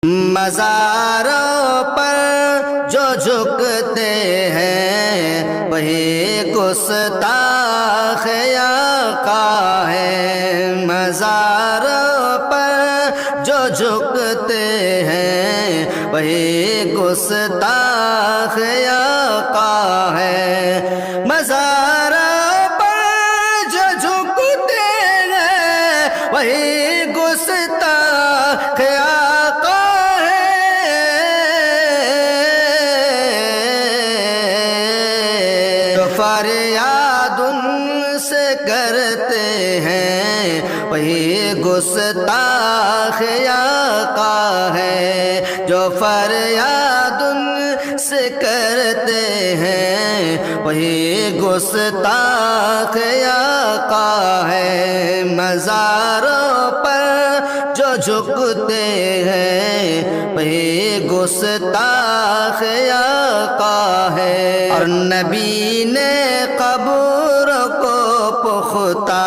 مزاروں پر جو جھکتے ہیں وہی گستاخ آقا ہے۔ مزاروں پر جو جھکتے ہیں وہی گستاخ آقا ہے۔ مزاروں پر جو جھکتے ہیں وہی گستاخ آقا ہے۔ جو فریاد ان سے کرتے ہیں وہی گستاخ آقا ہے۔ جو فریاد ان سے کرتے ہیں وہی گستاخ آقا ہے۔ مزاروں پر جو جھکتے ہیں وہی گستاخ آقا ہے۔ اور نبی نے قبر کو پختہ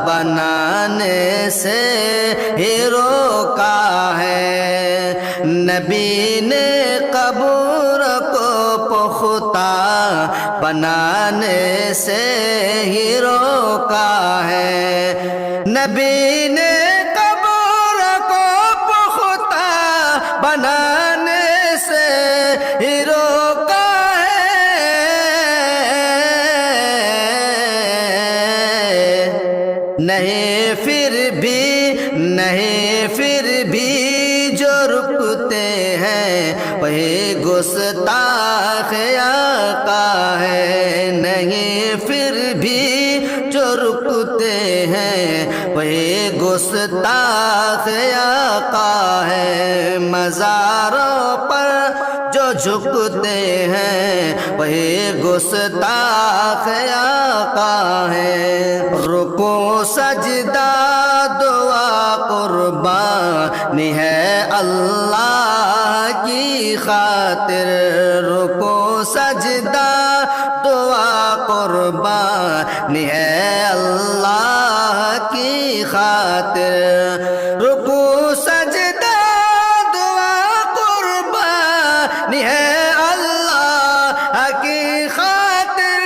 بنانے سے ہی روکا ہے۔ نبی نے قبر کو پختہ بنانے سے ہی روکا ہے۔ نبی نے قبر کو پختہ بنانے سے ہی روکا نہیں پھر بھی جو رکتے ہیں وہی گستاخ آقا ہے۔ نہیں پھر بھی جو رکتے ہیں وہی گستاخ آقا ہے۔ مزاروں پر جو جھکتے ہیں وہی گستاخ آقا ہے۔ رکوع سجدہ دعا قربانی ہے اللہ کی خاطر۔ رکوع سجدہ دعا قربانی ہے اللہ کی خاطر۔ رکوع سجدہ دعا قربانی ہے اللہ کی خاطر۔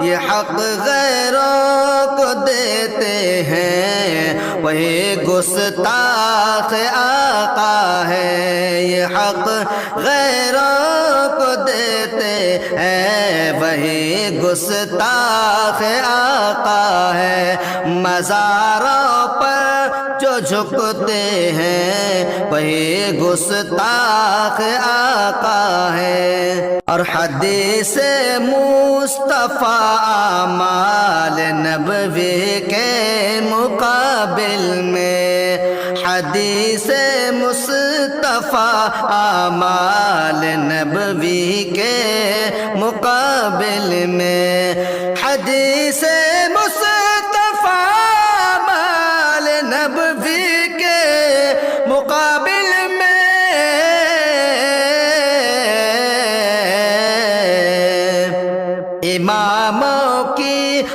یہ حق غیروں کو دیتے ہیں وہی گستاخ آقا ہے۔ یہ حق غیروں کو دیتے ہیں وہی گستاخ آقا ہے۔ مزاروں پر جو جھکتے ہیں وہی گستاخ آقا ہے۔ اور حدیث مصطفیٰ اعمال نبوی کے مقابل میں، حدیث مصطفیٰ اعمال نبوی کے مقابل میں، حدیث مصطفیٰ اعمال نبوی کے مقابل میں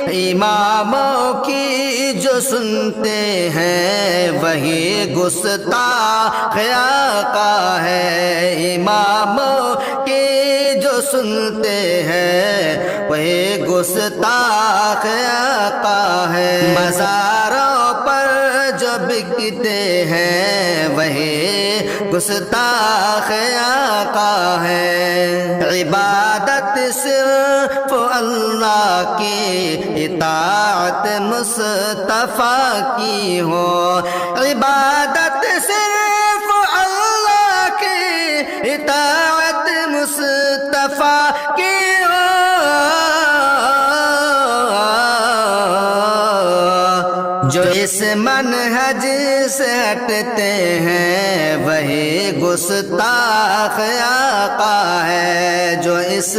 اماموں کی جو سنتے ہیں وہی گستاخ آقا ہے۔ اماموں کی جو سنتے ہیں وہی گستاخ آقا ہے۔ مزاروں پر جو بکتے ہیں وہی گستاخ آقا ہے۔ عبادت صرف اللہ کی، اطاعت مصطفیٰ کی ہو۔ عبادت صرف اللہ کی، اطاعت مصطفیٰ کی ہو۔ جو اس منہج سے ہٹتے ہیں وہی گستاخ آقا ہے۔ جو اس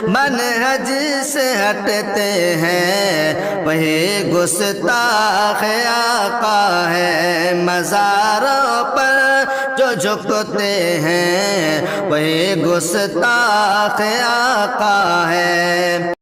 منہج سے ہٹتے ہیں وہی گستاخ آقا ہے۔ مزاروں پر جو جھکتے ہیں وہی گستاخ آقا ہے۔